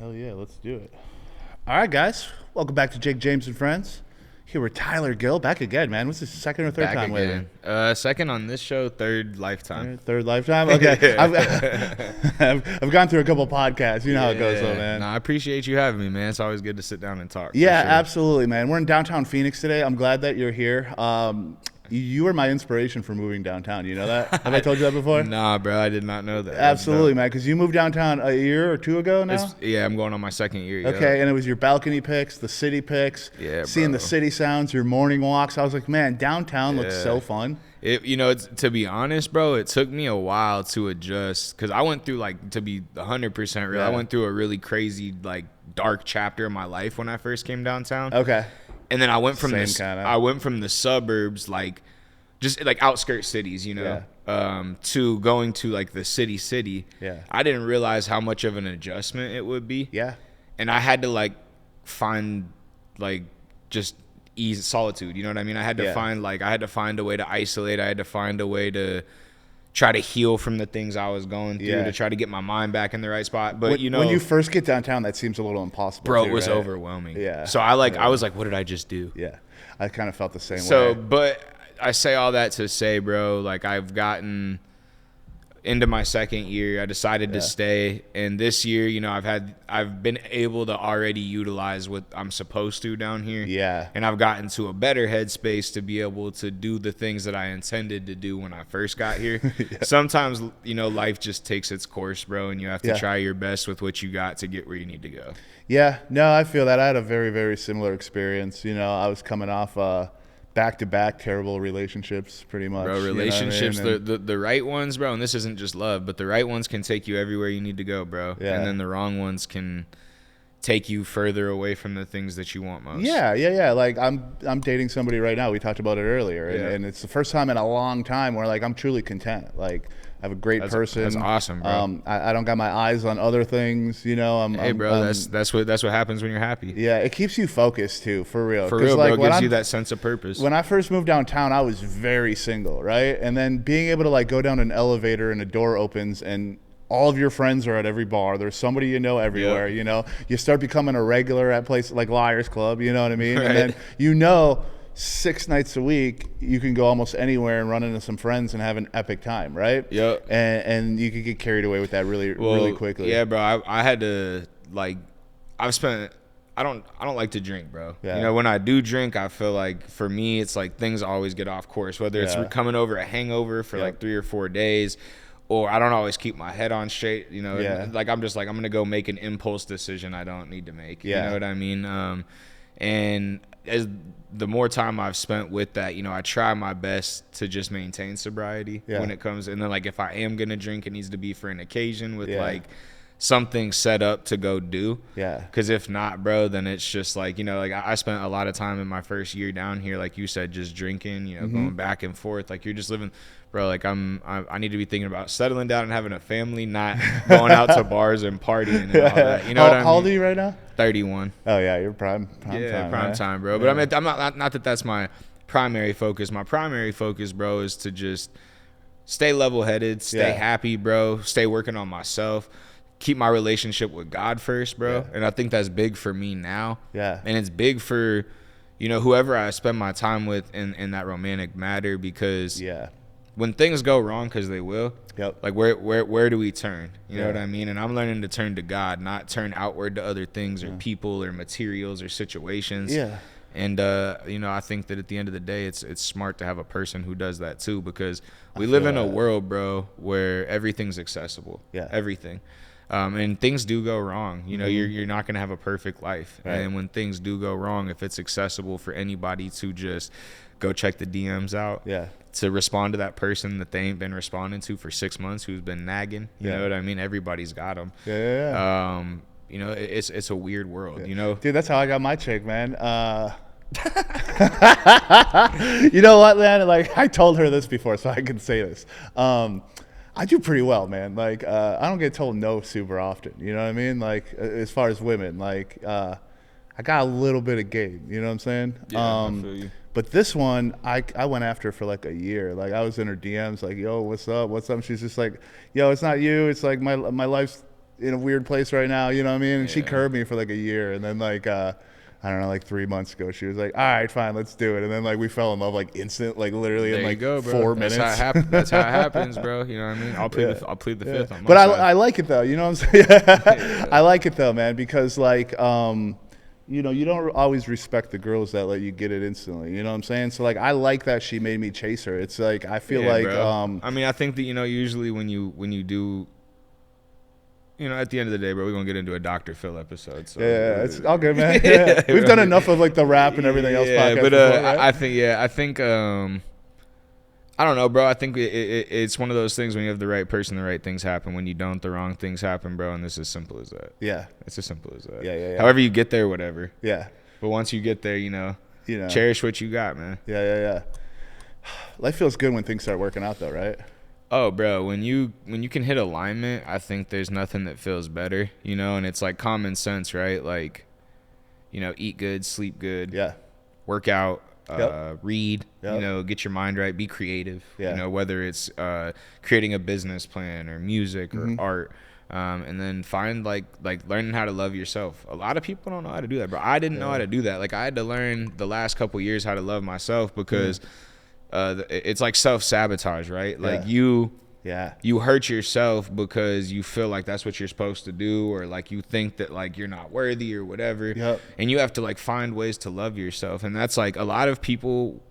Hell yeah, let's do it. All right, guys. Welcome back to Jake, James, and Friends. Here with Tyler Gill. Back again, man. What's this, second or third Back time again. lately? Second on this show, third lifetime. Third lifetime? Okay. I've gone through a couple podcasts. You know how it goes, though, man. No, I appreciate you having me, man. It's always good to sit down and talk. Yeah, for sure. absolutely, man. We're in downtown Phoenix today. I'm glad that you're here. You were my inspiration for moving downtown. You know that? Have I told you that before? Nah, bro, I did not know that. Absolutely, man, because you moved downtown a year or two ago now? Yeah, I'm going on my second year. Okay, and it was your balcony pics, the city pics, seeing the city sounds, your morning walks. I was like, man, downtown looks so fun. To be honest, bro, it took me a while to adjust because I went through, like, to be 100% real, I went through a really crazy, like, dark chapter of my life when I first came downtown. Okay. And then I went from the suburbs, like just like outskirt cities, you know, to going to like the city. Yeah. I didn't realize how much of an adjustment it would be. Yeah. And I had to like find like just ease solitude. You know what I mean? I had to find a way to isolate. I had to find a way to try to heal from the things I was going through to try to get my mind back in the right spot. But when you first get downtown, that seems a little impossible. Bro, it was overwhelming. Yeah. So I was like, what did I just do? Yeah. I kind of felt the same way. So, but I say all that to say, bro, like I've gotten into my second year. I decided to stay, and this year, you know, I've been able to already utilize what I'm supposed to down here. Yeah. And I've gotten to a better headspace to be able to do the things that I intended to do when I first got here. Sometimes, you know, life just takes its course, bro, and you have to try your best with what you got to get where you need to go. Yeah. No, I feel that. I had a very, very similar experience. You know, I was coming off back-to-back terrible relationships, pretty much. Bro, relationships, you know what I mean? the right ones, bro, and this isn't just love, but the right ones can take you everywhere you need to go, bro. Yeah. And then the wrong ones can take you further away from the things that you want most. Yeah. Like I'm dating somebody right now. We talked about it earlier, and it's the first time in a long time where like I'm truly content. Like I have a great person. That's awesome, bro. I don't got my eyes on other things, you know. That's what happens when you're happy. Yeah, it keeps you focused too, for real. For real, like, bro. It gives you that sense of purpose. When I first moved downtown, I was very single, right? And then being able to like go down an elevator and a door opens and all of your friends are at every bar. There's somebody you know everywhere, you know. You start becoming a regular at places like Liars Club, you know what I mean? Right. And then, you know, 6 nights a week, you can go almost anywhere and run into some friends and have an epic time, right? Yep. And you could get carried away with that really quickly. Yeah, bro. I had to like. I don't like to drink, bro. Yeah. You know, when I do drink, I feel like for me, it's like things always get off course. Whether it's coming over a hangover for like 3 or 4 days, or I don't always keep my head on straight. You know, like I'm just like I'm gonna go make an impulse decision I don't need to make. You know what I mean? And as the more time I've spent with that, you know, I try my best to just maintain sobriety when it comes. And then like if I am gonna drink, it needs to be for an occasion with like something set up to go do. Yeah. Because if not, bro, then it's just like, you know, like I spent a lot of time in my first year down here, like you said, just drinking, you know, going back and forth. Like you're just living, bro, like I need to be thinking about settling down and having a family, not going out to bars and partying and all that. You know what I mean? How old are you right now? 31. Oh yeah, you're prime time. Prime time, bro. But I mean, I'm not that that's my primary focus. My primary focus, bro, is to just stay level-headed, stay happy, bro, stay working on myself, keep my relationship with God first, bro. And I think that's big for me now. Yeah. And it's big for, you know, whoever I spend my time with in that romantic matter, because when things go wrong, because they will, like where do we turn? You know what I mean? And I'm learning to turn to God, not turn outward to other things or people or materials or situations. Yeah. And you know, I think that at the end of the day, it's smart to have a person who does that too, because we live in a world, bro, where everything's accessible. Yeah. Everything. And things do go wrong. You know, you're not going to have a perfect life. Right. And when things do go wrong, if it's accessible for anybody to just go check the DMs out, to respond to that person that they ain't been responding to for 6 months, who's been nagging, you know what I mean? Everybody's got them. You know, it's a weird world, you know? Dude, that's how I got my chick, man. You know what, man? Like, I told her this before, so I can say this. I do pretty well, man. Like, I don't get told no super often. You know what I mean? Like, as far as women, like, I got a little bit of game. You know what I'm saying? Yeah, I feel you. But this one, I went after for like a year. Like, I was in her DMs, like, yo, what's up? What's up? And she's just like, yo, it's not you. It's like my life's in a weird place right now, you know what I mean? And she Yeah. curved me for like a year, and then like I don't know, like 3 months ago, she was like, "All right, fine, let's do it." And then like we fell in love like instant, like literally There in you like go, bro. 4 That's minutes. That's how it happens, bro. You know what I mean? I'll plead the fifth on my But side. I like it though, you know what I'm saying? I like it though, man, because like you know, you don't always respect the girls that let you get it instantly. You know what I'm saying? So like, I like that she made me chase her. It's like I feel like, bro. I mean, I think that, you know, usually when you do, you know, at the end of the day, bro, we're gonna get into a Dr. Phil episode. So yeah, it's all good, man. Yeah. We've done enough of like the rap and everything else. Yeah, Podcast but before, right? I think I don't know, bro. I think it's one of those things when you have the right person, the right things happen. When you don't, the wrong things happen, bro. And it's as simple as that. Yeah, It's as simple as that. Yeah. However you get there, whatever. Yeah, But once you get there, you know, cherish what you got, man. Yeah. Life feels good when things start working out, though, right? Oh, bro, when you can hit alignment, I think there's nothing that feels better, you know. And it's like common sense, right? Like, you know, eat good, sleep good, Yeah, work out. Read, Yep. you know, get your mind right, be creative, Yeah. you know, whether it's creating a business plan or music or art, and then find like learning how to love yourself. A lot of people don't know how to do that, bro. I didn't know how to do that. Like I had to learn the last couple years how to love myself because it's like self-sabotage, right? Like you hurt yourself because you feel like that's what you're supposed to do, or like you think that like you're not worthy or whatever. Yep. And you have to like find ways to love yourself. And that's like a lot of people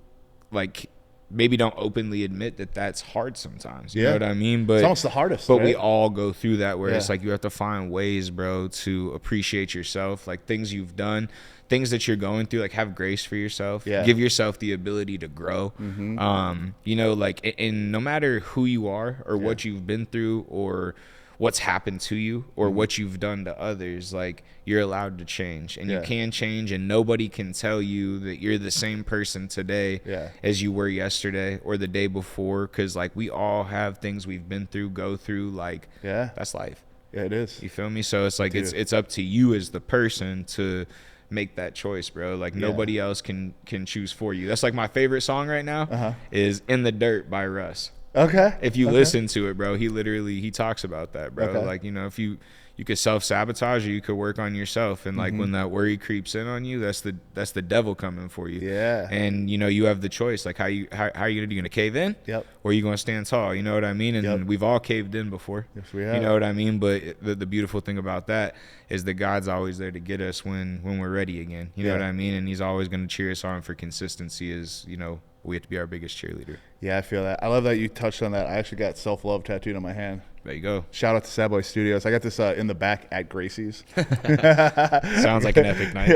like maybe don't openly admit that that's hard sometimes. You know what I mean? But it's almost the hardest. But right? we all go through that where it's Yeah. like you have to find ways, bro, to appreciate yourself, like things you've done, things that you're going through, like have grace for yourself. Yeah. Give yourself the ability to grow. You know, like, and no matter who you are or what you've been through or what's happened to you or what you've done to others, like you're allowed to change and you can change, and nobody can tell you that you're the same person today as you were yesterday or the day before, because like we all have things we've been through, go through, like that's life. Yeah, it is. You feel me? So it's like it's up to you as the person to make that choice, bro. Like nobody else can choose for you. That's like my favorite song right now is In the Dirt by Russ. Okay. If you listen to it, bro, he talks about that, bro. Okay. Like, you know, if you could self-sabotage or you could work on yourself, and like when that worry creeps in on you, that's the devil coming for you. Yeah. And you know, you have the choice, like how are you gonna cave in? Yep. Or are you gonna stand tall? You know what I mean? And we've all caved in before. Yes, we have. You know what I mean? But the beautiful thing about that is that God's always there to get us when we're ready again. You know what I mean? And he's always gonna cheer us on for consistency, as you know, we have to be our biggest cheerleader. Yeah, I feel that. I love that you touched on that. I actually got self-love tattooed on my hand. There you go. Shout out to Sad Boy Studios. I got this in the back at Gracie's. Sounds like an epic night.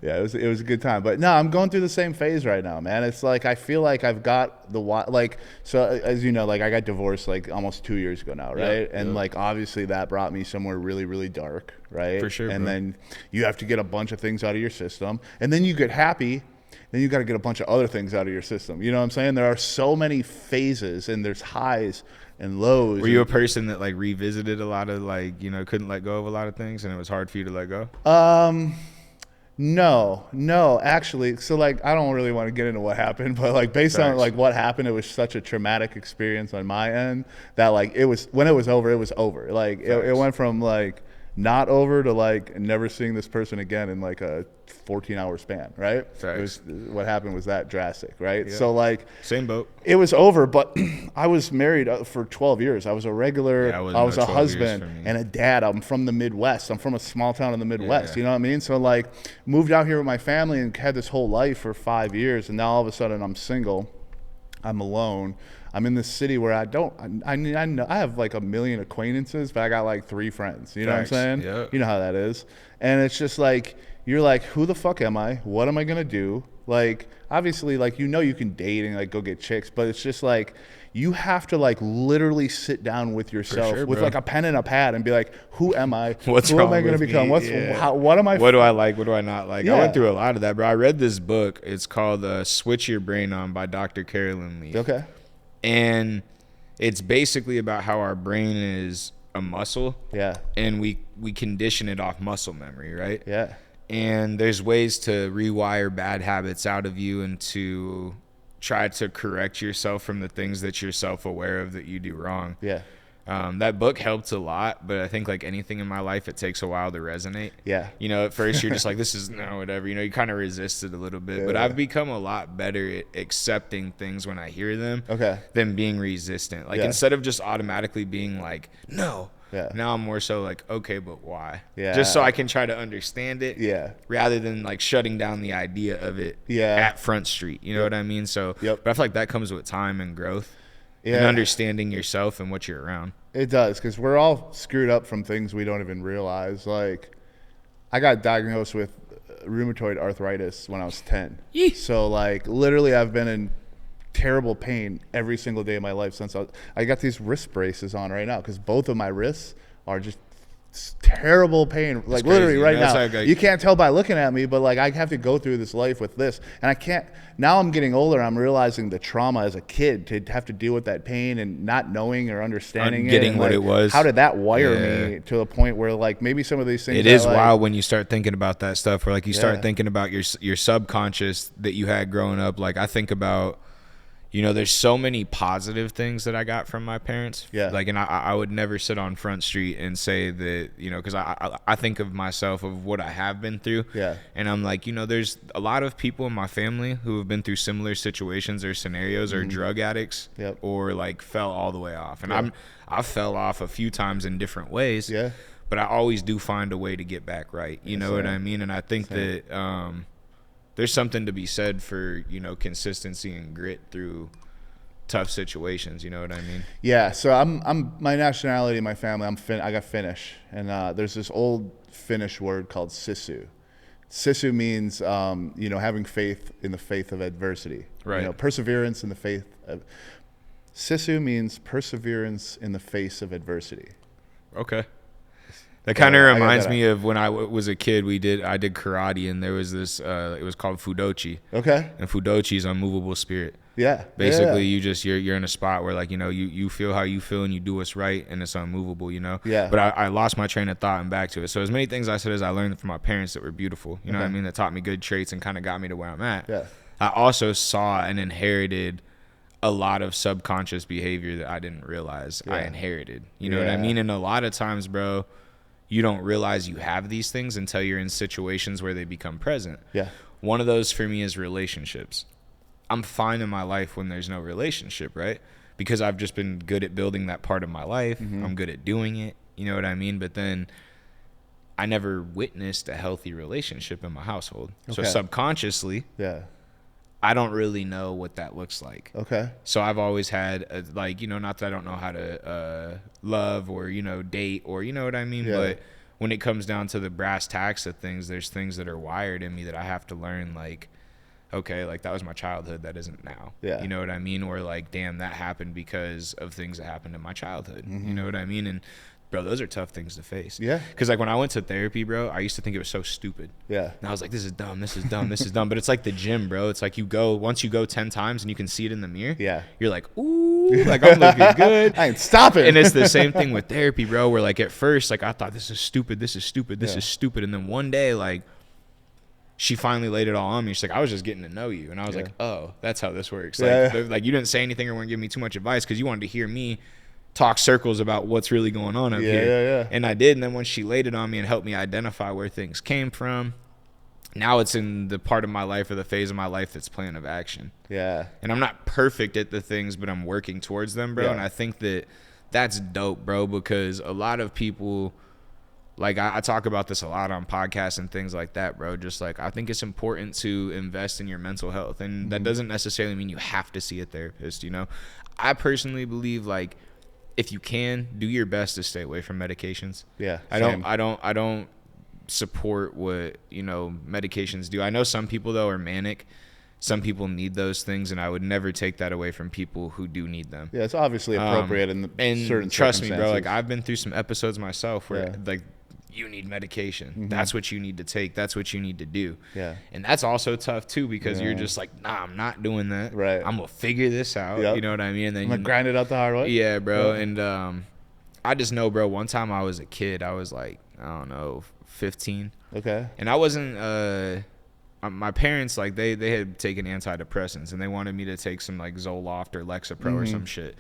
Yeah, it was a good time. But no, I'm going through the same phase right now, man. It's like I feel like I've got so as you know, like I got divorced like almost 2 years ago now, right? And like obviously that brought me somewhere really, really dark, right? For sure. And bro. then you have to get a bunch of things out of your system, and then you get happy. Then you got to get a bunch of other things out of your system. You know what I'm saying? There are so many phases, and there's highs and lows. Were you a person that like revisited a lot of like, you know, couldn't let go of a lot of things and it was hard for you to let go? No, actually. So like, I don't really want to get into what happened, but like based on like what happened, it was such a traumatic experience on my end that like when it was over, it was over. Like it went from like not over to like never seeing this person again in like a 14-hour span, right? What happened was that drastic, right? So like same boat. It was over, but I was married for 12 years. I was a regular, I was a husband and a dad. I'm from the Midwest. I'm from a small town in the Midwest, you know what I mean? So like moved out here with my family and had this whole life for 5 years, and now all of a sudden I'm single. I'm alone. I'm in this city where I know I have like a million acquaintances, but I got like 3 friends. You know what I'm saying? Yeah. You know how that is. And it's just like, you're like, who the fuck am I? What am I going to do? Like, obviously, like, you know, you can date and like go get chicks, but it's just like, you have to like literally sit down with yourself with like a pen and a pad and be like, who am I? Who am I going to become? What am I? What do I like? What do I not like? I went through a lot of that, bro. I read this book. It's called Switch Your Brain On by Dr. Carolyn Leaf. Okay. And it's basically about how our brain is a muscle. Yeah. And we condition it off muscle memory, right? Yeah. And there's ways to rewire bad habits out of you and to try to correct yourself from the things that you're self-aware of that you do wrong. Yeah. That book helped a lot, but I think like anything in my life, it takes a while to resonate. Yeah. You know, at first you're just like, this is no, whatever. You know, you kind of resist it a little bit. But I've become a lot better at accepting things when I hear them than being resistant. Like instead of just automatically being like, no. Yeah. Now I'm more so like, okay, but why? Yeah. Just so I can try to understand it. Yeah. Rather than like shutting down the idea of it at Front Street. You know what I mean? So, but I feel like that comes with time and growth and understanding yourself and what you're around. It does, because we're all screwed up from things we don't even realize. Like, I got diagnosed with rheumatoid arthritis when I was 10. So, like, literally I've been in terrible pain every single day of my life since I got these wrist braces on right now, because both of my wrists are just terrible pain, like literally right now. You can't tell by looking at me, but like I have to go through this life with this, and I can't. Now I'm getting older, I'm realizing the trauma as a kid to have to deal with that pain and not knowing or understanding getting what like, it was. How did that wire me to the point where like maybe some of these things it is wild when you start thinking about that stuff, where like you start thinking about your subconscious that you had growing up. Like I think about, you know, there's so many positive things that I got from my parents. Yeah. Like, and I would never sit on Front Street and say that, you know, because I think of myself of what I have been through. Yeah. And I'm like, you know, there's a lot of people in my family who have been through similar situations or scenarios or drug addicts or like fell all the way off. And I fell off a few times in different ways. Yeah. But I always do find a way to get back right. You know what I mean? And I think that there's something to be said for, you know, consistency and grit through tough situations. You know what I mean? Yeah. So I'm my nationality, my family, I got Finnish, and there's this old Finnish word called sisu. Sisu means, you know, having faith in the faith of adversity. Right. You know, perseverance in the faith of. Sisu means perseverance in the face of adversity. Okay. That kind of reminds me of when I was a kid. I did karate, and there was this. It was called fudochi. Okay. And fudochi is unmovable spirit. Yeah. Basically, you're in a spot where like, you know, you feel how you feel and you do what's right, and it's unmovable. You know. Yeah. But I lost my train of thought and back to it. So as many things I said as I learned from my parents that were beautiful. You know what I mean? That taught me good traits and kind of got me to where I'm at. Yeah. I also saw and inherited a lot of subconscious behavior that I didn't realize I inherited. You know what I mean? And a lot of times, bro, you don't realize you have these things until you're in situations where they become present. Yeah. One of those for me is relationships. I'm fine in my life when there's no relationship, right? Because I've just been good at building that part of my life. Mm-hmm. I'm good at doing it. You know what I mean? But then I never witnessed a healthy relationship in my household. Okay. So subconsciously, I don't really know what that looks like. Okay. So I've always had, like, you know, not that I don't know how to love or, you know, date or, you know what I mean? Yeah. But when it comes down to the brass tacks of things, there's things that are wired in me that I have to learn, like, okay, like that was my childhood. That isn't now. Yeah. You know what I mean? Or like, damn, that happened because of things that happened in my childhood. Mm-hmm. You know what I mean? And bro, those are tough things to face. Yeah. Because like when I went to therapy, bro, I used to think it was so stupid. Yeah. And I was like, this is dumb, this is dumb, this is dumb. But it's like the gym, bro. It's like once you go 10 times and you can see it in the mirror. Yeah. You're like, ooh, like I'm looking good. I ain't stopping. And it's the same thing with therapy, bro, where like at first, like I thought this is stupid, this is stupid, this is stupid. And then one day, like she finally laid it all on me. She's like, I was just getting to know you. And I was like, oh, that's how this works. Like you didn't say anything or weren't giving me too much advice because you wanted to hear me talk circles about what's really going on up here. Yeah. And I did. And then when she laid it on me and helped me identify where things came from, now it's in the part of my life or the phase of my life that's plan of action. Yeah. And I'm not perfect at the things, but I'm working towards them, bro. Yeah. And I think that that's dope, bro, because a lot of people, like I talk about this a lot on podcasts and things like that, bro. Just like I think it's important to invest in your mental health. And that doesn't necessarily mean you have to see a therapist, you know. I personally believe like if you can, do your best to stay away from medications. Yeah. I don't support what, you know, medications do. I know some people though are manic. Some people need those things, and I would never take that away from people who do need them. Yeah, it's obviously appropriate in certain trust me, bro, like I've been through some episodes myself where like you need medication. Mm-hmm. That's what you need to take. That's what you need to do. Yeah. And that's also tough too because you're just like, nah, I'm not doing that. Right. I'm gonna figure this out. Yep. You know what I mean? And then I'm gonna grind it out the hard way. Yeah, bro. Yeah. And I just know, bro, one time I was a kid, I was like, I don't know, 15. Okay. And I wasn't my parents, like they had taken antidepressants and they wanted me to take some like Zoloft or Lexapro or some shit.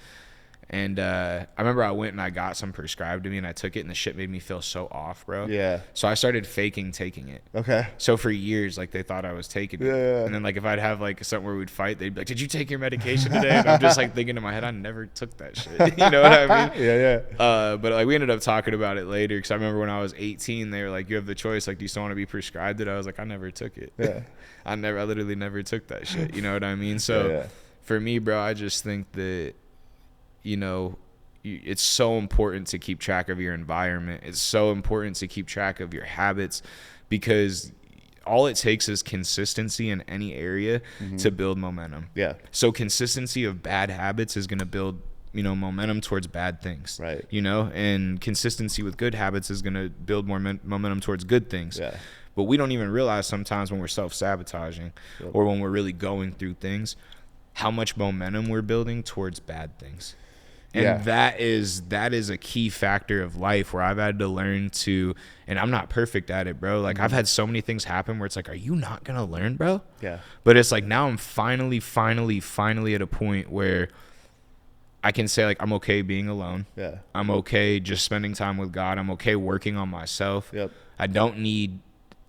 And I remember I went and I got some prescribed to me and I took it and the shit made me feel so off, bro. Yeah. So I started faking taking it. Okay. So for years, like they thought I was taking it. Yeah. And then like if I'd have like something where we'd fight, they'd be like, "Did you take your medication today?" And I'm just like thinking in my head, I never took that shit. You know what I mean? Yeah. But like we ended up talking about it later because I remember when I was 18, they were like, "You have the choice. Like, do you still want to be prescribed it?" I was like, "I never took it. Yeah. I literally never took that shit." You know what I mean? So for me, bro, I just think that, you know, it's so important to keep track of your environment. It's so important to keep track of your habits, because all it takes is consistency in any area to build momentum. Yeah. So consistency of bad habits is going to build, you know, momentum towards bad things. Right. You know, and consistency with good habits is going to build more momentum towards good things. Yeah. But we don't even realize sometimes when we're self-sabotaging or when we're really going through things, how much momentum we're building towards bad things. And that is a key factor of life where I've had to learn to, and I'm not perfect at it, bro. Like I've had so many things happen where it's like, are you not going to learn, bro? Yeah. But it's like now I'm finally at a point where I can say like, I'm okay being alone. Yeah. I'm okay just spending time with God. I'm okay working on myself. Yep. I don't need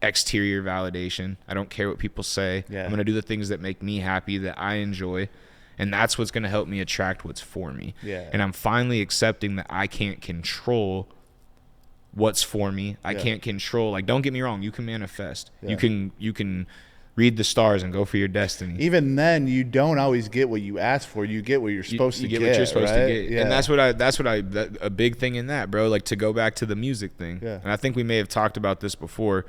exterior validation. I don't care what people say. Yeah. I'm going to do the things that make me happy, that I enjoy. And that's what's going to help me attract what's for me. Yeah. And I'm finally accepting that I can't control what's for me. I can't control, like, don't get me wrong, you can manifest. Yeah. You can read the stars and go for your destiny. Even then, you don't always get what you ask for. You get what you're supposed to get. You get what you're supposed to get. Yeah. And that's a big thing in that, bro, like to go back to the music thing. Yeah. And I think we may have talked about this before,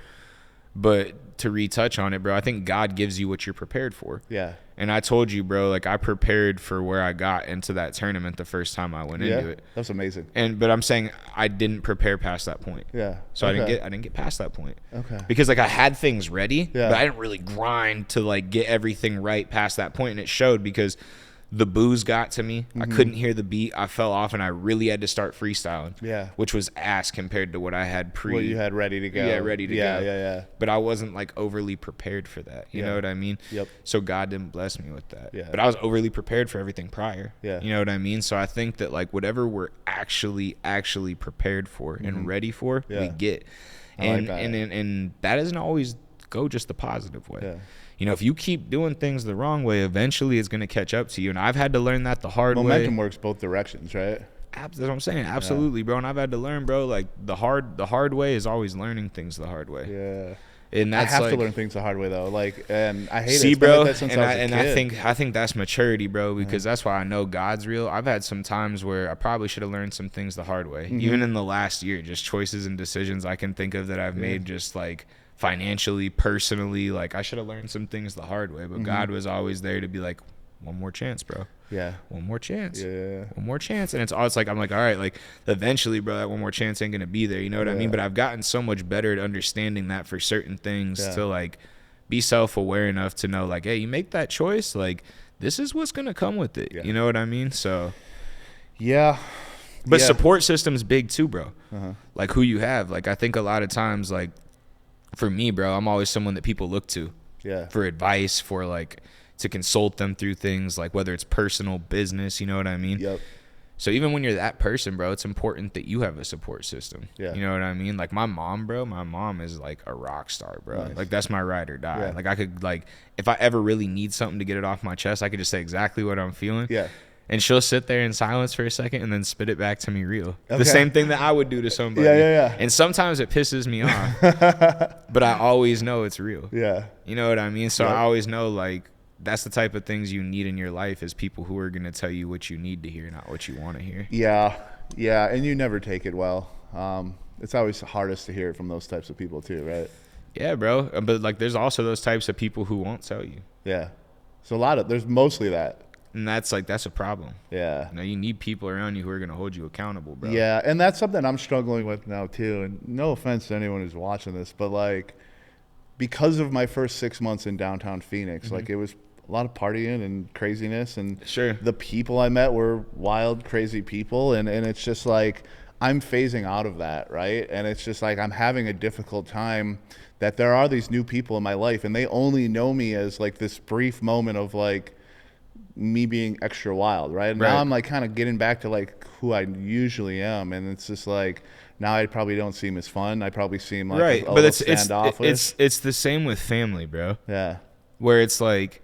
but to retouch on it, bro, I think God gives you what you're prepared for. Yeah. And I told you, bro, like I prepared for where I got into that tournament the first time I went into it. That's amazing. But I'm saying I didn't prepare past that point. Yeah. So I didn't get past that point. Okay. Because like I had things ready, but I didn't really grind to like get everything right past that point, and it showed because the booze got to me. I couldn't hear the beat. I fell off, and I really had to start freestyling. Yeah. Which was ass compared to what I had what you had ready to go. Yeah, ready to go. Yeah. But I wasn't like overly prepared for that. You know what I mean? Yep. So God didn't bless me with that. Yeah. But I was overly prepared for everything prior. Yeah. You know what I mean? So I think that like whatever we're actually prepared for and ready for, we get. And that doesn't always go just the positive way. Yeah. You know, if you keep doing things the wrong way, eventually it's going to catch up to you. And I've had to learn that the hard way. Momentum works both directions, right? That's what I'm saying. Absolutely, bro. And I've had to learn, bro, like the hard way is always learning things the hard way. Yeah. And that's I have to learn things the hard way though. Like, and I hate it. See, bro, like I think that's maturity, bro, because that's why I know God's real. I've had some times where I probably should have learned some things the hard way. Even in the last year, just choices and decisions I can think of that I've made just like financially, personally, like I should have learned some things the hard way, but God was always there to be like, one more chance, bro. Yeah. One more chance. Yeah. One more chance. And it's like, I'm like, all right, like eventually, bro, that one more chance ain't going to be there. You know what I mean? But I've gotten so much better at understanding that for certain things to like be self-aware enough to know like, hey, you make that choice, like this is what's going to come with it. You know what I mean? So. Yeah. But support system's big too, bro. Like who you have. Like I think a lot of times, like, for me, bro, I'm always someone that people look to for advice, for like to consult them through things, like whether it's personal, business, you know what I mean? Yep. So even when you're that person, bro, it's important that you have a support system. Yeah. You know what I mean? Like my mom, bro, is like a rock star, bro. Nice. Like that's my ride or die. Yeah. Like I could, like, if I ever really need something to get it off my chest, I could just say exactly what I'm feeling. Yeah. And she'll sit there in silence for a second and then spit it back to me real. Okay. The same thing that I would do to somebody. Yeah. And sometimes it pisses me off, but I always know it's real. Yeah. You know what I mean? So I always know, like, that's the type of things you need in your life, is people who are going to tell you what you need to hear, not what you want to hear. Yeah. Yeah. And you never take it well. It's always hardest to hear it from those types of people too, right? Yeah, bro. But like, there's also those types of people who won't tell you. Yeah. So there's mostly that. And that's a problem. Yeah. You know, you need people around you who are going to hold you accountable, bro. Yeah. And that's something I'm struggling with now too. And no offense to anyone who's watching this, but like, because of my first 6 months in downtown Phoenix, like it was a lot of partying and craziness, and the people I met were wild, crazy people. And it's just like, I'm phasing out of that. Right. And it's just like, I'm having a difficult time that there are these new people in my life, and they only know me as like this brief moment of like, me being extra wild, right? Now I'm like kind of getting back to like who I usually am, and it's just like now I probably don't seem as fun. I probably seem like a little standoffish. It's the same with family, bro. Yeah. Where it's like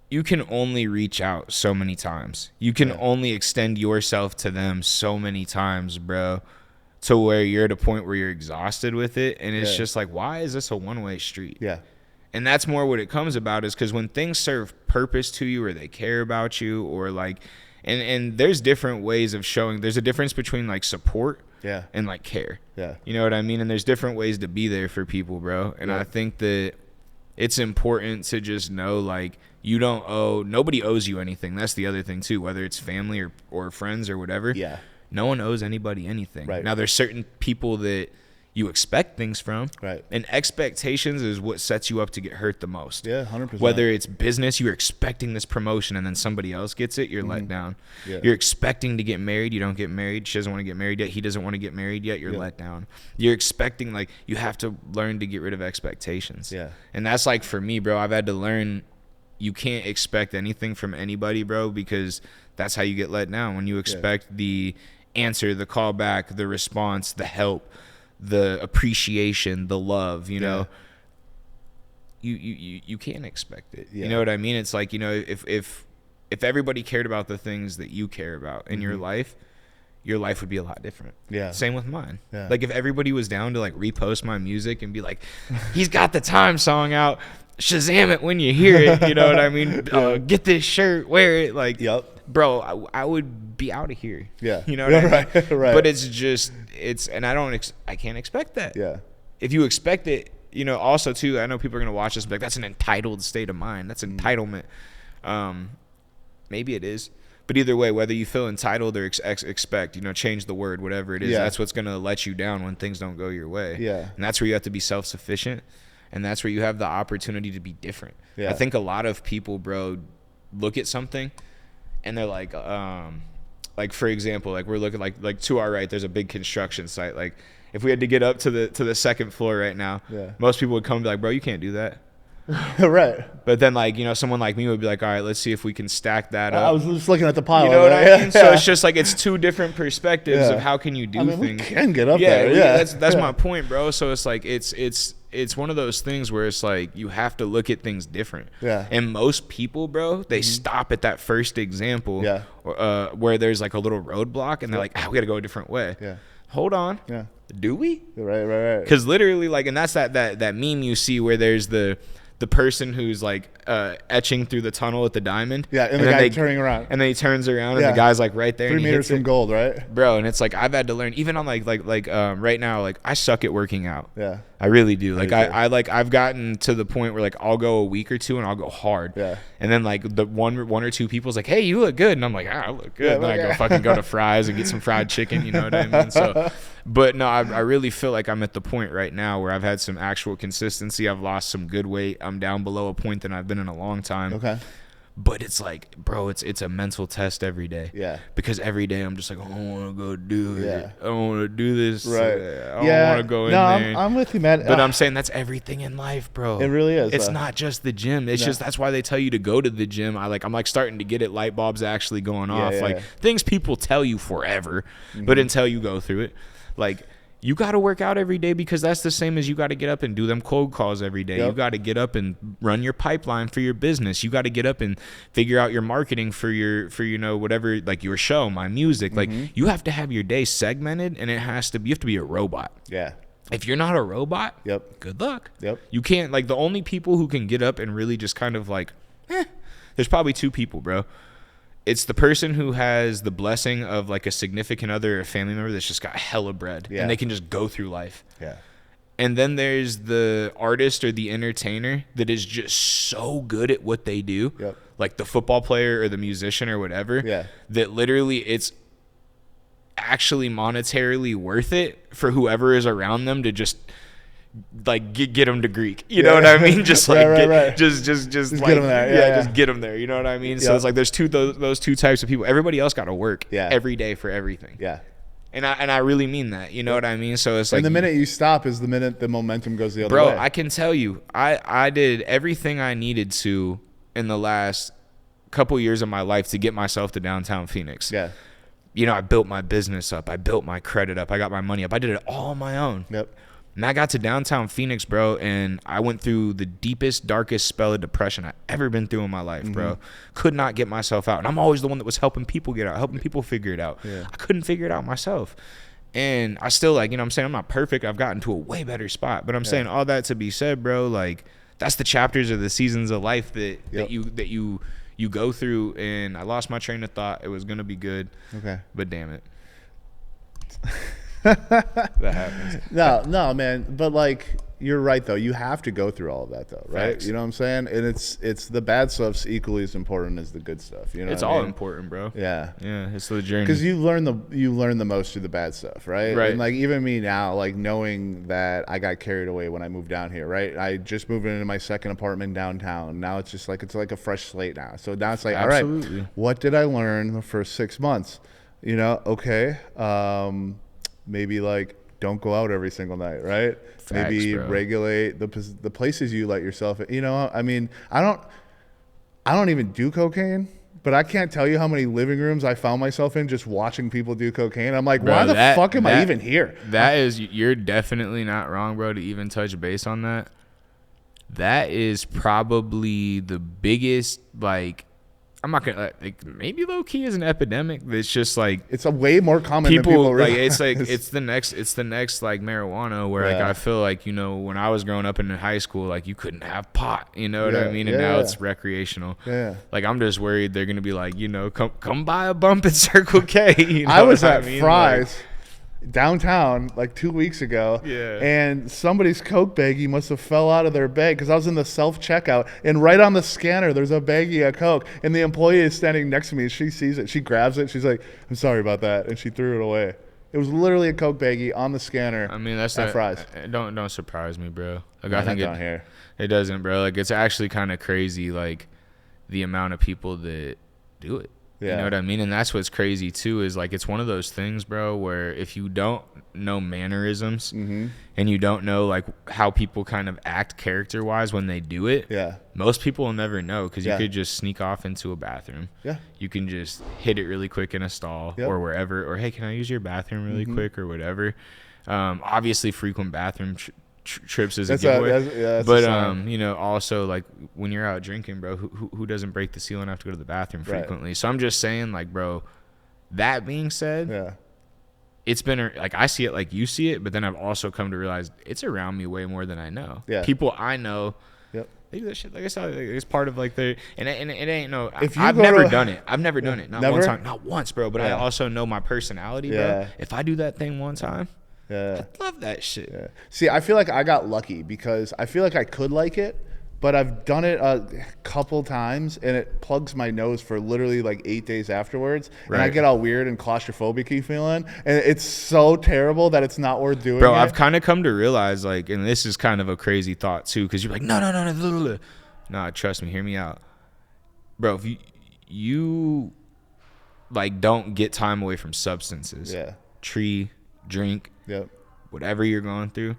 you can only reach out so many times. You can only extend yourself to them so many times, bro, to where you're at a point where you're exhausted with it. And it's just like, why is this a one-way street? Yeah. And that's more what it comes about, is because when things serve purpose to you, or they care about you, or like, and there's different ways of showing, there's a difference between like support and like care. Yeah. You know what I mean? And there's different ways to be there for people, bro. And I think that it's important to just know, like, nobody owes you anything. That's the other thing too, whether it's family or friends or whatever. Yeah. No one owes anybody anything. Right. Now, there's certain people that you expect things from. Right. And expectations is what sets you up to get hurt the most. Yeah, 100%. Whether it's business, you're expecting this promotion and then somebody else gets it, you're let down. Yeah. You're expecting to get married, you don't get married. She doesn't want to get married yet. He doesn't want to get married yet. You're let down. You're expecting, like, you have to learn to get rid of expectations. Yeah. And that's like, for me, bro, I've had to learn you can't expect anything from anybody, bro, because that's how you get let down. When you expect the answer, the callback, the response, the help, the appreciation, the love, you know, you can't expect it. You know what I mean? It's like, you know, if everybody cared about the things that you care about in your life would be a lot different. Yeah. Same with mine. Yeah. Like, if everybody was down to like repost my music and be like, he's got the Time song out, Shazam it when you hear it, you know what I mean? Get this shirt, wear it, like, bro, I would be out of here. Yeah. You know what I mean? Right. But and I can't expect that. Yeah. If you expect it, you know, also too, I know people are going to watch this and be like, that's an entitled state of mind. That's entitlement. Maybe it is. But either way, whether you feel entitled or expect, you know, change the word, whatever it is, that's what's going to let you down when things don't go your way. Yeah. And that's where you have to be self-sufficient. And that's where you have the opportunity to be different. Yeah. I think a lot of people, bro, look at something and they're like for example, like we're looking like to our right, there's a big construction site. Like, if we had to get up to the second floor right now, most people would come and be like, bro, you can't do that. Right. But then, like, you know, someone like me would be like, all right, let's see if we can stack that up. I was just looking at the pile. You know what I mean? So it's just like, it's two different perspectives of how can you do things. We can get up there. Yeah. That's my point, bro. So it's like, it's one of those things where it's like, you have to look at things different. Yeah. And most people, bro, they stop at that first example where there's like a little roadblock and they're like, we got to go a different way. Yeah. Hold on. Yeah. Do we? Right. Because literally, like, and that's that meme you see where there's the person who's like etching through the tunnel at the diamond. Yeah, and the guy turning around. And then he turns around and the guy's like right there. 3 meters from gold, right? Bro, and it's like, I've had to learn, even on like right now, like, I suck at working out. Yeah. I really do. Like, I've gotten to the point where like I'll go a week or two and I'll go hard. Yeah. And then like the one or two people's like, hey, you look good. And I'm like, I look good. And then I go to Fry's and get some fried chicken, you know what I mean? So, but no, I really feel like I'm at the point right now where I've had some actual consistency. I've lost some good weight. I'm down below a point that I've been in a long time. Okay. But it's like, bro, it's a mental test every day. Yeah. Because every day I'm just like, I don't want to go do it. I don't want to do this. Right. I don't want to go in there. I'm with you, man. But I'm saying that's everything in life, bro. It really is. It's not just the gym. It's just, that's why they tell you to go to the gym. I'm starting to get it. Light bulbs actually going off. Things people tell you forever, but until you go through it, like, you got to work out every day, because that's the same as you got to get up and do them cold calls every day. Yep. You got to get up and run your pipeline for your business. You got to get up and figure out your marketing for you know, whatever, like your show, my music. Like, you have to have your day segmented, and you have to be a robot. Yeah. If you're not a robot, good luck. Yep. You can't, like, the only people who can get up and really just kind of like, there's probably two people, bro. It's the person who has the blessing of like a significant other or a family member that's just got hella bread and they can just go through life. Yeah. And then there's the artist or the entertainer that is just so good at what they do. Yep. Like the football player or the musician or whatever. Yeah. That literally it's actually monetarily worth it for whoever is around them to just like get them to Greek, you know what I mean? Just like just like, get them there. Just get them there. You know what I mean? So it's like there's those two types of people. Everybody else got to work every day for everything. Yeah. And I really mean that. You know what I mean? So it's like, and the minute you stop is the minute the momentum goes the other way. Bro, I can tell you, I did everything I needed to in the last couple years of my life to get myself to downtown Phoenix. Yeah. You know, I built my business up. I built my credit up. I got my money up. I did it all on my own. Yep. And I got to downtown Phoenix, bro, and I went through the deepest, darkest spell of depression I've ever been through in my life, bro. Could not get myself out. And I'm always the one that was helping people get out, helping people figure it out. Yeah. I couldn't figure it out myself. And I still, like, you know what I'm saying? I'm not perfect. I've gotten to a way better spot. But I'm saying all that to be said, bro, like, that's the chapters or the seasons of life that you go through. And I lost my train of thought. It was going to be good. Okay. But damn it. That happens. No, man. But like, you're right though. You have to go through all of that though, right? Facts. You know what I'm saying? And it's the bad stuff's equally as important as the good stuff. You know, It's what I all mean? important, bro. Yeah. Yeah, it's the journey. Because you learn the most through the bad stuff, right? Right. And like even me now, like knowing that I got carried away when I moved down here, right? I just moved into my second apartment downtown. Now it's just like a fresh slate now. So now it's like, Absolutely. all right, what did I learn the first 6 months? You know, okay, maybe like don't go out every single night, right? Facts, Maybe bro. regulate the places you let yourself. You know, I mean, I don't even do cocaine. But I can't tell you how many living rooms I found myself in just watching people do cocaine. I'm like, Bro, why the fuck am I even here? That is, you're definitely not wrong, bro, to even touch base on that. That is probably the biggest, like, I'm not gonna, like, maybe low key is an epidemic. It's just like It's a way more common than people like realize. it's the next like marijuana where like Yeah. I feel like, you know, when I was growing up in high school, like you couldn't have pot, you know what I Yeah, mean? And yeah, now yeah. it's recreational. Yeah. Like I'm just worried they're gonna be like, you know, come buy a bump at Circle K. You know I was what at mean? Fry's downtown like 2 weeks ago. Yeah. And somebody's Coke baggie must have fell out of their bag because I was in the self-checkout. And right on the scanner, there's a baggie of Coke. And the employee is standing next to me and she sees it. She grabs it. She's like, I'm sorry about that. And she threw it away. It was literally a Coke baggie on the scanner. I mean, that's at not, Fry's. don't surprise me, bro. Like No, I think not down here. it doesn't, bro. Like it's actually kind of crazy, like the amount of people that do it. You Yeah. know what I mean? And that's what's crazy too, is like it's one of those things, bro, where if you don't know mannerisms Mm-hmm. and you don't know like how people kind of act character wise when they do it, Yeah. most people will never know because Yeah. you could just sneak off into a bathroom. Yeah. You can just hit it really quick in a stall Yep. or wherever, or hey, can I use your bathroom really quick or whatever. Obviously, frequent bathroom trips is a giveaway. that's a But sign. you know, also like when you're out drinking, bro, who doesn't break the seal and have to go to the bathroom Right. frequently? So I'm just saying, like, bro. That being said, Yeah. it's been like I see it like you see it, but then I've also come to realize it's around me way more than I know. Yeah. People I know. Yep. They do that shit. Like I said, it's part of like their and it ain't no. If you I've go never to- done it. I've never done it. Not Never? one time. Not once, bro. But I Yeah. also know my personality, Yeah. bro. If I do that thing one time, Yeah. I love that shit. Yeah. See, I feel like I got lucky because I feel like I could like it, but I've done it a couple times and it plugs my nose for literally like 8 days afterwards. And I Right. get all weird and claustrophobic-y feeling. And it's so terrible that it's not worth doing Bro, it. I've kind of come to realize, like, and this is kind of a crazy thought too, because you're like, no, nah, trust me, hear me out, bro. If you like don't get time away from substances, Yeah. tree, drink, Yep. whatever you're going through,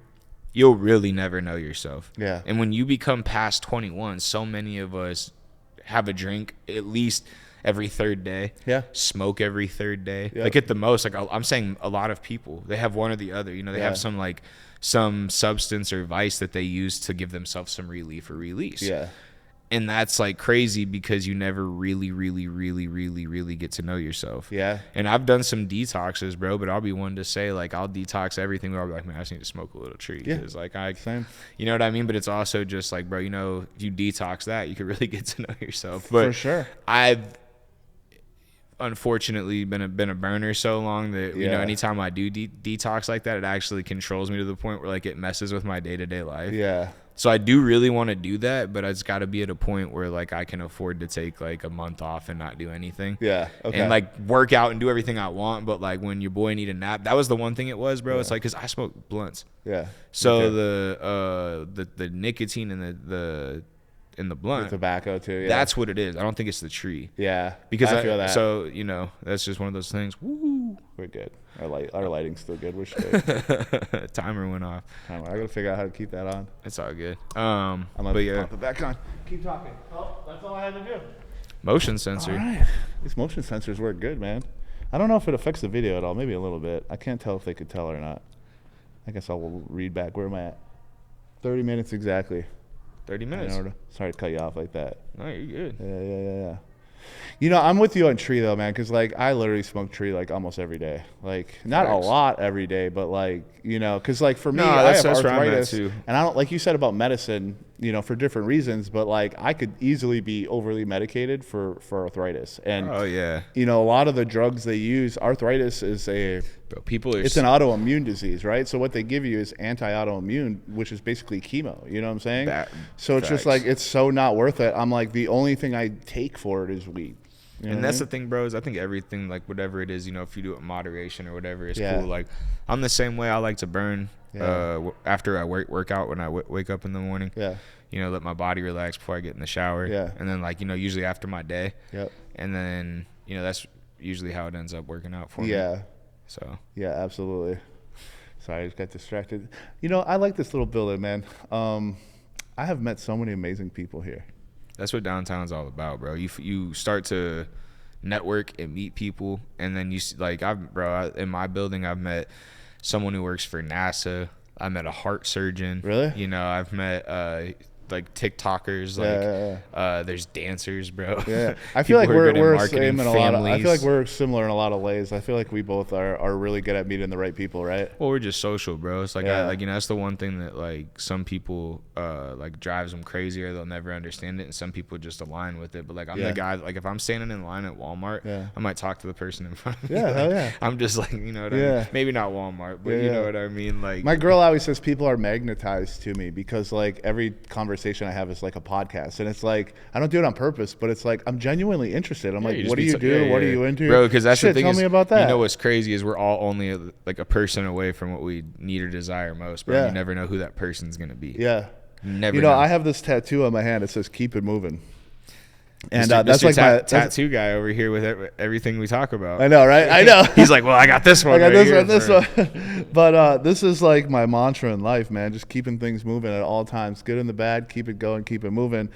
you'll really never know yourself. Yeah. And when you become past 21, so many of us have a drink at least every third day. Yeah. Smoke every third day. Yep. Like at the most, like I'm saying a lot of people, they have one or the other. You know, they Yeah. have some substance or vice that they use to give themselves some relief or release. Yeah. And that's like crazy because you never really get to know yourself. Yeah. And I've done some detoxes, bro, but I'll be one to say, like, I'll detox everything where I'll be like, man, I just need to smoke a little tree. Yeah. 'Cause, like, Same. you know what I mean? But it's also just like, bro, you know, if you detox that, you could really get to know yourself. But For sure. I've unfortunately been a burner so long that, you know, Yeah. anytime I do detox like that, it actually controls me to the point where, like, it messes with my day-to-day life. Yeah. So I do really want to do that, but it's got to be at a point where, like, I can afford to take, like, a month off and not do anything. Yeah. Okay. And, like, work out and do everything I want. But, like, when your boy need a nap, that was the one thing it was, bro. Yeah. It's like, because I smoke blunts. Yeah. So Okay. the nicotine in the blunt, The tobacco too. Yeah. that's what it is. I don't think it's the tree. yeah. Because I feel that. So, you know, that's just one of those things. Woo! We're good. Our lighting's still good. We're straight. Timer went off. I gotta figure out how to keep that on. It's all good. I'm gonna But yeah. pump it back on. Keep talking. Oh, that's all I had to do. Motion sensor. All right. These motion sensors work good, man. I don't know if it affects the video at all. Maybe a little bit. I can't tell if they could tell or not. I guess I'll read back. Where am I at? 30 minutes exactly. 30 minutes. Sorry to cut you off like that. No, you're good. Yeah. You know, I'm with you on tree though, man, because like I literally smoke tree like almost every day. Like not a lot every day, but like, you know, because like for me, I have arthritis, and I don't, like you said about medicine, you know, for different reasons, but like I could easily be overly medicated for arthritis, and you know, a lot of the drugs they use, arthritis is it's an autoimmune disease, right? So what they give you is anti-autoimmune, which is basically chemo. You know what I'm saying? So it's just like, it's so not worth it. I'm like, the only thing I take for it is weed. You know and that's the thing, bro, is I think everything, like whatever it is, you know, if you do it in moderation or whatever, is cool. Like I'm the same way. I like to burn after I work out, when I wake up in the morning. You know, let my body relax before I get in the shower. And then, like, you know, usually after my day. And then, you know, that's usually how it ends up working out for me. So yeah, absolutely. Sorry, I just got distracted. You know, I like this little building, man. I have met so many amazing people here. That's what downtown's all about, bro. You start to network and meet people, and then you like, in my building, I've met someone who works for NASA. I met a heart surgeon. Really? You know, I've met like TikTokers, like there's dancers, bro. I feel like we're same in a lot of, I feel like we're similar in a lot of ways. I feel like we both are really good at meeting the right people, right? Well, we're just social, bro. It's like like, you know, that's the one thing that like some people like drives them crazy, or they'll never understand it, and some people just align with it. But like I'm the guy, like if I'm standing in line at Walmart, I might talk to the person in front of me. Like, I'm just like, you know what I mean? Maybe not Walmart, but you know what I mean? Like, my girl always says people are magnetized to me because like every conversation I have is like a podcast, and it's like I don't do it on purpose, but it's like I'm genuinely interested. I'm like, what do you do? What are you into, bro? Because that's the thing. Tell me about that. You know what's crazy is we're all only like a person away from what we need or desire most, bro. You never know who that person's gonna be. Never. You know, I have this tattoo on my hand. It says "Keep it moving." And Mr. that's like my tattoo guy over here with everything we talk about. I know, right? I know. He's like, well, I got this one. I got this one. But this is like my mantra in life, man. Just keeping things moving at all times, good and the bad. Keep it going, keep it moving.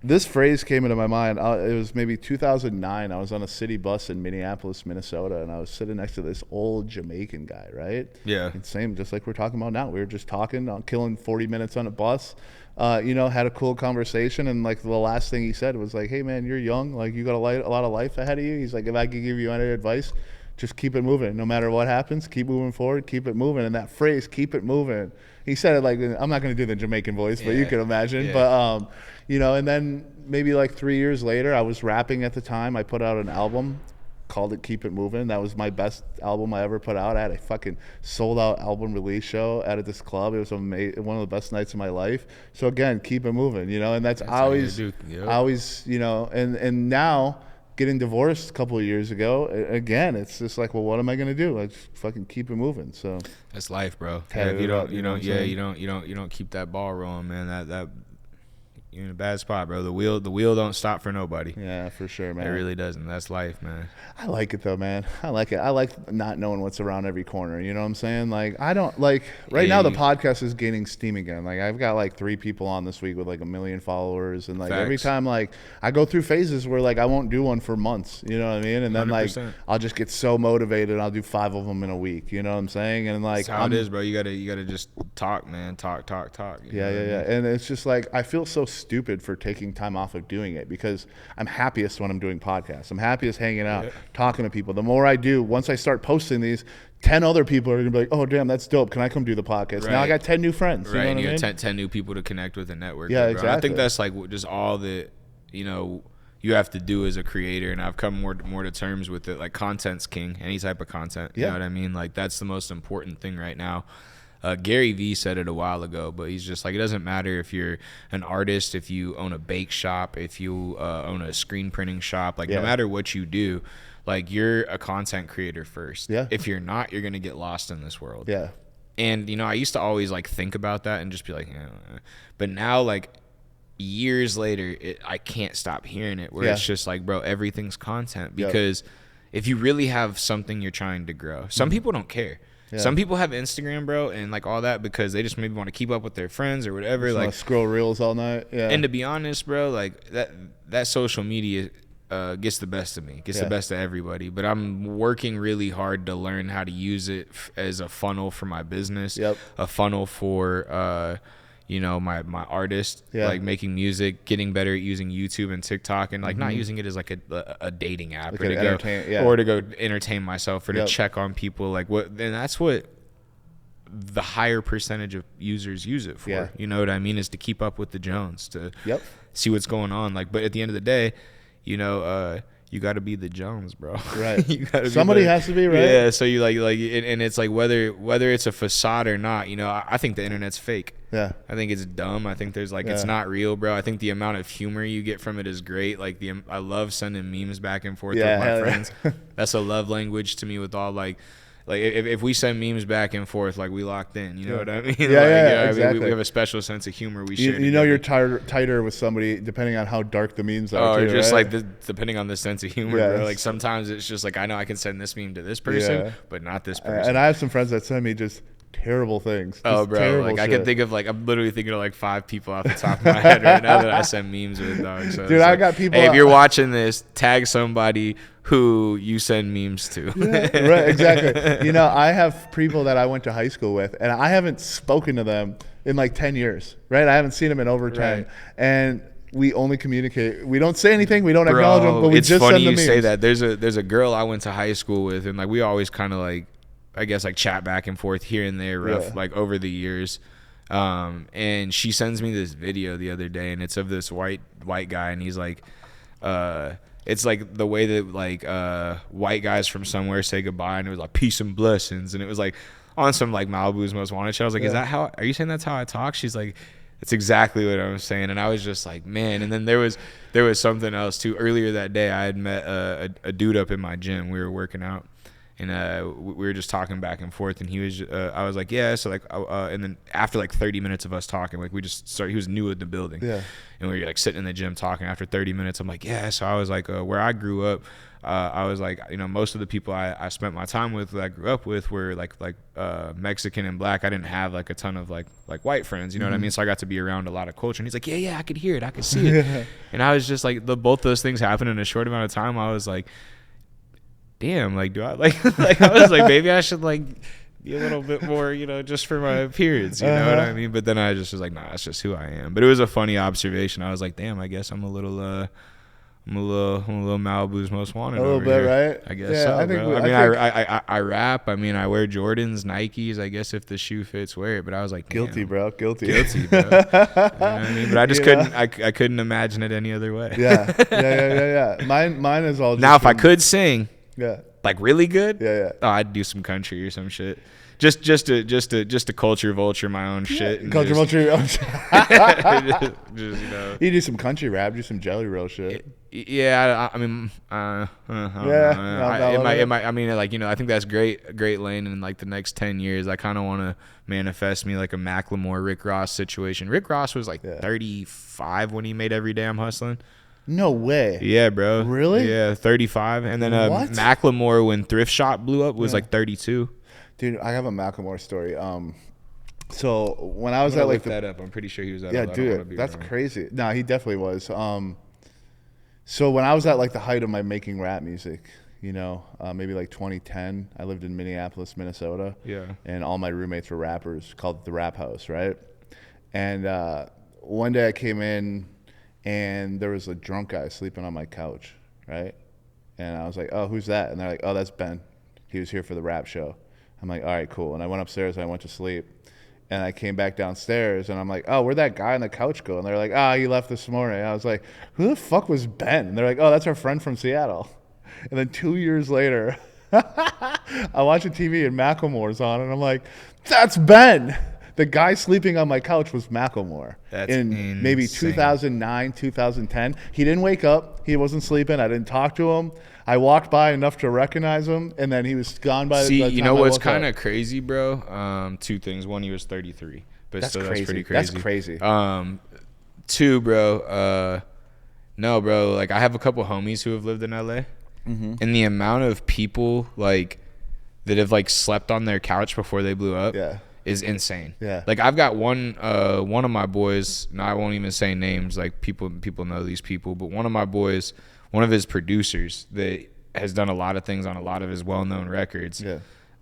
This phrase came into my mind. It was maybe 2009. I was on a city bus in Minneapolis, Minnesota, and I was sitting next to this old Jamaican guy, right? And same, just like we're talking about now. We were just talking, killing 40 minutes on a bus. You know, had a cool conversation, and like the last thing he said was like, "Hey man, you're young, like you got a lot of life ahead of you." He's like, "If I could give you any advice, just keep it moving. No matter what happens, keep moving forward, keep it moving." And that phrase, "keep it moving," he said it like, I'm not going to do the Jamaican voice, but you can imagine. But you know, and then maybe like 3 years later, I was rapping at the time. I put out an album, called it "Keep It Moving." That was my best album I ever put out. I had a fucking sold out album release show at this club. It was amazing, one of the best nights of my life. So again, keep it moving, you know, and that's always, you know, and now getting divorced a couple of years ago, again, it's just like, well, what am I going to do? I just fucking keep it moving. So that's life, bro. If you don't keep that ball rolling, man, that you're in a bad spot, bro. The wheel don't stop for nobody. Yeah, for sure, man. It really doesn't. That's life, man. I like it though, man. I like it. I like not knowing what's around every corner. You know what I'm saying? Like, I don't like right now. The podcast is gaining steam again. Like, I've got like 3 people on this week with like 1 million followers, and like every time, like I go through phases where like I won't do one for months. You know what I mean? And then 100%. Like I'll just get so motivated. I'll do 5 of them in a week. You know what I'm saying? And like that's how it is, bro. You gotta just talk, man. Talk. Yeah. And it's just like I feel so stupid for taking time off of doing it, because I'm happiest when I'm doing podcasts. I'm happiest hanging out, talking to people. The more I do, once I start posting these, 10 other people are gonna be like, "Oh damn, that's dope. Can I come do the podcast?" Now I got 10 new friends. Right, you know and you have 10 new people to connect with and network. Yeah, with, exactly. I think that's like just all that, you know, you have to do as a creator, and I've come more to terms with it. Like, content's king. Any type of content. You know what I mean? Like, that's the most important thing right now. Gary Vee said it a while ago, but he's just like, it doesn't matter if you're an artist, if you own a bake shop, if you own a screen printing shop, like no matter what you do, like you're a content creator first. If you're not, you're going to get lost in this world. And, you know, I used to always like think about that and just be like, but now like years later, I can't stop hearing it where it's just like, bro, everything's content, because if you really have something you're trying to grow, some people don't care. Some people have Instagram, bro, and like all that because they just maybe want to keep up with their friends or whatever. Just like scroll reels all night. Yeah. And to be honest, bro, like that social media gets the best of me, gets the best of everybody. But I'm working really hard to learn how to use it as a funnel for my business, a funnel for you know, my artist, like making music, getting better at using YouTube and TikTok, and like not using it as like a dating app, like or to go entertain myself or to check on people. Like what, and that's what the higher percentage of users use it for. You know what I mean? Is to keep up with the Jones, to see what's going on. Like, but at the end of the day, you know, you got to be the Jones, bro. Right. You gotta Somebody has to be, right? Yeah. So you like, and it's like whether it's a facade or not. You know, I think the internet's fake. Yeah. I think it's dumb. I think there's like it's not real, bro. I think the amount of humor you get from it is great. Like I love sending memes back and forth with my friends. That's a love language to me. With all like if we send memes back and forth, like we locked in. You know what I mean? Exactly. I mean, we have a special sense of humor. We share. You know, you're tighter with somebody depending on how dark the memes are. Oh, just right? Like depending on the sense of humor, bro. Like sometimes it's just like I know I can send this meme to this person, but not this person. And I have some friends that send me just terrible things. Oh, bro, like shit. I can think of like I'm literally thinking of like 5 people off the top of my head right now that I send memes with, dog. So dude, I got people. Hey, if you're watching this, tag somebody who you send memes to. Right, exactly. You know, I have people that I went to high school with, and I haven't spoken to them in like 10 years, right? I haven't seen them in over 10, and we only communicate. We don't say anything. We don't acknowledge them, but we just send them memes. It's funny you say that. There's a girl I went to high school with, and like we always kind of like, I guess like chat back and forth here and there, like over the years. And she sends me this video the other day, and it's of this white guy, and he's like, it's like the way that like white guys from somewhere say goodbye, and it was like peace and blessings, and it was like on some like Malibu's Most Wanted show. I was like, is that how? Are you saying that's how I talk? She's like, it's exactly what I was saying, and I was just like, man. And then there was something else too. Earlier that day, I had met a dude up in my gym. We were working out. And we were just talking back and forth, and he was, I was like, yeah. So like, and then after like 30 minutes of us talking, like we just started. He was new in the building, and we were like sitting in the gym talking. After 30 minutes, I'm like, yeah. So I was like, where I grew up, I was like, you know, most of the people I spent my time with, that I grew up with, were like Mexican and black. I didn't have like a ton of like white friends, you know what I mean? So I got to be around a lot of culture. And he's like, yeah, I could hear it, I could see it. And I was just like, both those things happened in a short amount of time. I was like, damn, like, do I like I was like, maybe I should like be a little bit more, you know, just for my appearance, you know what I mean? But then I just was like, nah, that's just who I am. But it was a funny observation. I was like, damn, I guess I'm a little Malibu's Most Wanted. A little bit, here. right? I guess so, bro. I rap. I mean, I wear Jordans, Nikes. I guess if the shoe fits, wear it. But I was like, damn. Guilty, bro. Guilty, bro. You know what I mean? But I just couldn't. I couldn't imagine it any other way. Yeah. Mine is all. Just now, if I could sing. Yeah. Like really good? Yeah. Oh, I'd do some country or some shit. Just to culture vulture my own shit. And culture vulture your own shit. just, you know. You do some country rap, do some Jelly Roll shit. Yeah, I mean, I mean, like, you know, I think that's great lane. And in like the next 10 years, I kind of want to manifest me like a Macklemore, Rick Ross situation. Rick Ross was like 35 when he made Every Day I'm Hustling. No way. Yeah, bro. Really? Yeah, 35. And then Macklemore, when Thrift Shop blew up, was like 32. Dude, I have a Macklemore story. So when I was at like that up, I'm pretty sure he was at. Yeah, dude, that's crazy. No, he definitely was. So when I was at like the height of my making rap music, you know, maybe like 2010, I lived in Minneapolis, Minnesota. Yeah. And all my roommates were rappers, called the Rap House, right? And one day I came in, and there was a drunk guy sleeping on my couch, right? And I was like, oh, who's that? And they're like, oh, that's Ben. He was here for the rap show. I'm like, all right, cool. And I went upstairs and I went to sleep. And I came back downstairs and I'm like, oh, where'd that guy on the couch go? And they're like, he left this morning. And I was like, who the fuck was Ben? And they're like, oh, that's our friend from Seattle. And then 2 years later, I watch a TV and Macklemore's on, and I'm like, that's Ben. The guy sleeping on my couch was Macklemore. That's in insane. Maybe 2009, 2010. He didn't wake up. He wasn't sleeping. I didn't talk to him. I walked by enough to recognize him, and then he was gone by the time I woke up. See, you know what's kind of crazy, bro? 2 things. One, he was 33. But that's still, crazy. That's pretty crazy. That's crazy. 2, bro. No, bro. Like, I have a couple homies who have lived in LA. Mm-hmm. And the amount of people, like, that have like slept on their couch before they blew up is insane. Yeah. Like I've got one of my boys, no, I won't even say names, like people know these people, but one of my boys, one of his producers that has done a lot of things on a lot of his well-known records,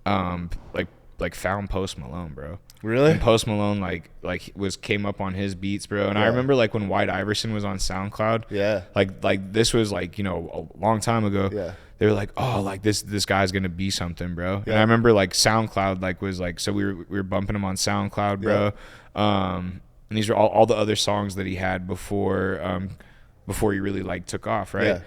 like found Post Malone, bro. Really? And Post Malone like came up on his beats, bro. And I remember like when White Iverson was on SoundCloud. Yeah. Like this was like, you know, a long time ago. Yeah. They were like, oh, like this guy's gonna be something, bro. Yeah. And I remember like SoundCloud like was like, so we were bumping him on SoundCloud, bro. Yeah. And these are all the other songs that he had before he really like took off, right? Yeah.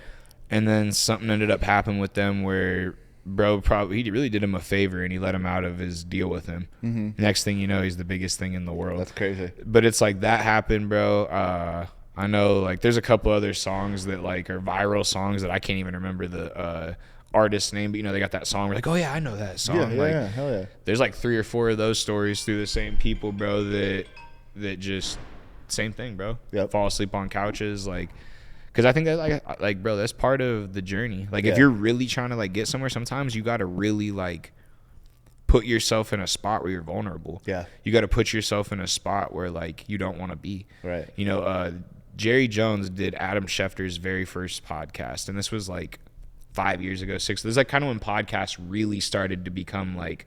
And then something ended up happening with them where bro he really did him a favor and he let him out of his deal with him. Mm-hmm. Next thing you know, he's the biggest thing in the world. That's crazy. But it's like that happened, bro. I know like there's a couple other songs that like are viral songs that I can't even remember the artist's name, but you know they got that song. We're like, oh yeah, I know that song. Yeah, hell yeah. There's like 3 or 4 of those stories through the same people, bro. That just same thing, bro. Yep. Fall asleep on couches, like. Because I think that, like, bro, that's part of the journey. Like, if you're really trying to, like, get somewhere, sometimes you got to really, like, put yourself in a spot where you're vulnerable. Yeah. You got to put yourself in a spot where, like, you don't want to be. Right. You know, Jerry Jones did Adam Schefter's very first podcast. And this was, like, 5 years ago, 6. This is, like, kind of when podcasts really started to become, like,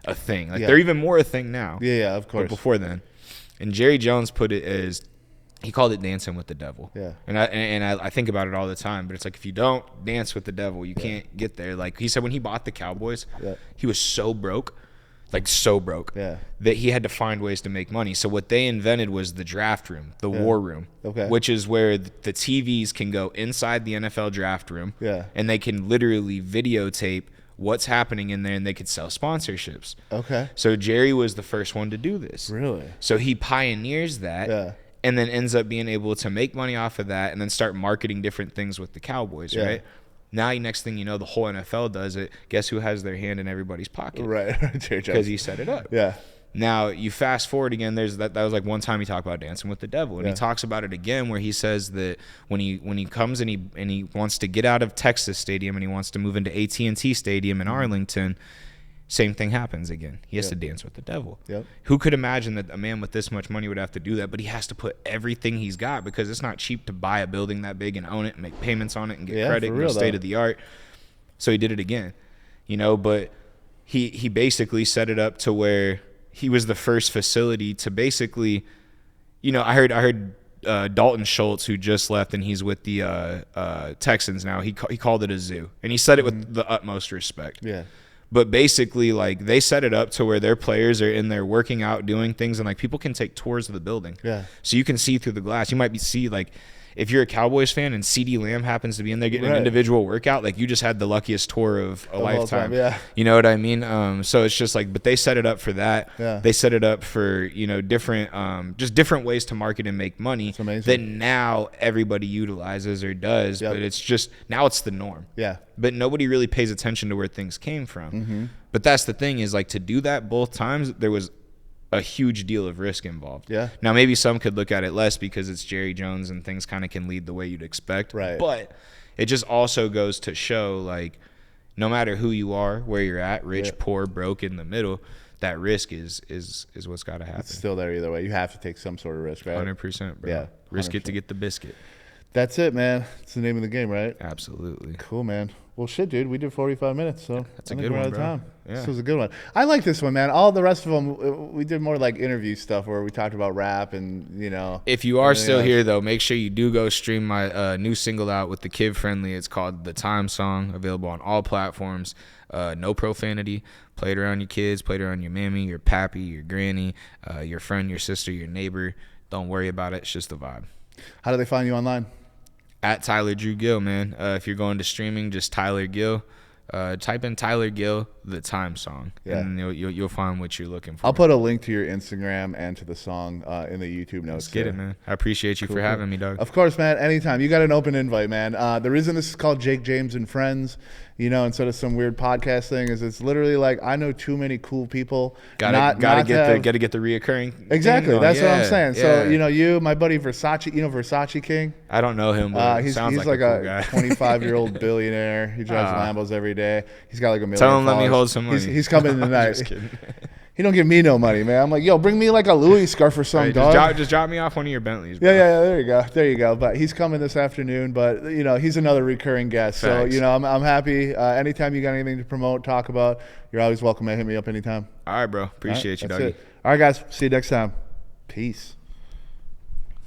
a thing. Like, they're even more a thing now. Yeah, of course. But before then. And Jerry Jones put it as... He called it dancing with the devil. Yeah. And I think about it all the time, but it's like if you don't dance with the devil, you can't get there. Like he said when he bought the Cowboys, he was so broke, that he had to find ways to make money. So what they invented was the draft room, the war room, which is where the TVs can go inside the NFL draft room, and they can literally videotape what's happening in there, and they could sell sponsorships. Okay. So Jerry was the first one to do this. Really? So he pioneers that. Yeah. And then ends up being able to make money off of that and then start marketing different things with the Cowboys, right? Now, next thing you know, the whole NFL does it. Guess who has their hand in everybody's pocket? Right. Because he set it up. Yeah. Now, you fast forward again, that was like one time he talked about dancing with the devil. And he talks about it again where he says that when he comes and he wants to get out of Texas Stadium and he wants to move into AT&T Stadium in Arlington, same thing happens again. He has to dance with the devil. Yep. Who could imagine that a man with this much money would have to do that? But he has to put everything he's got because it's not cheap to buy a building that big and own it and make payments on it and get credit and go state of the art. So he did it again, you know. But he basically set it up to where he was the first facility to basically, you know. I heard Dalton Schultz, who just left and he's with the Texans now. He called it a zoo, and he said it with the utmost respect. Yeah. But basically, like, they set it up to where their players are in there working out, doing things, and, like, people can take tours of the building. Yeah. So you can see through the glass. You might see, like, if you're a Cowboys fan and CeeDee Lamb happens to be in there getting an individual workout, like, you just had the luckiest tour of a lifetime. Yeah. You know what I mean? So it's just like, but they set it up for that. Yeah. They set it up for, you know, different, just different ways to market and make money that now everybody utilizes or does. Yep. But it's just, now it's the norm. Yeah. But nobody really pays attention to where things came from. Mm-hmm. But that's the thing is, like, to do that both times, there was a huge deal of risk involved. Yeah. Now, maybe some could look at it less because it's Jerry Jones and things kind of can lead the way you'd expect. Right. But it just also goes to show, like, no matter who you are, where you're at, rich, poor, broke, in the middle, that risk is what's got to happen. It's still there either way. You have to take some sort of risk, right? 100%, bro. Yeah. 100%. Risk it to get the biscuit. That's it, man. It's the name of the game, right? Absolutely. Cool, man. Well, shit, dude. We did 45 minutes, so that's a good one, bro. Time. Yeah. This was a good one. I like this one, man. All the rest of them, we did more like interview stuff where we talked about rap and, you know. If you are still here, though, make sure you do go stream my new single out with the Kid Friendly. It's called The Time Song, available on all platforms. No profanity. Play it around your kids. Play it around your mammy, your pappy, your granny, your friend, your sister, your neighbor. Don't worry about it. It's just a vibe. How do they find you online? At Tyler Drew Gill, man. If you're going to streaming, just Tyler Gill. Type in Tyler Gill, The Time Song, and you'll find what you're looking for. I'll put a link to your Instagram and to the song in the YouTube notes. Let's get it, man. I appreciate you for having me, dog. Of course, man. Anytime. You got an open invite, man. The reason this is called Jake, James, and Friends you know, instead of some weird podcast thing. Is it's literally like I know too many cool people. Gotta get the reoccurring. Exactly, that's what I'm saying. Yeah. So you know, my buddy Versace, you know Versace King. I don't know him, but he's sounds like a cool guy. 25-year-old billionaire. He drives Lambos every day. He's got like $1 million. Tell him let me hold some money. He's coming tonight. Just kidding. He don't give me no money, man. I'm like, yo, bring me like a Louis scarf or something, dog. Just drop me off one of your Bentleys, bro. Yeah. There you go. But he's coming this afternoon. But you know, he's another recurring guest. Facts. So you know, I'm happy. Anytime you got anything to promote, talk about, you're always welcome to hit me up anytime. All right, bro. Appreciate you, doggy. All right, guys. See you next time. Peace.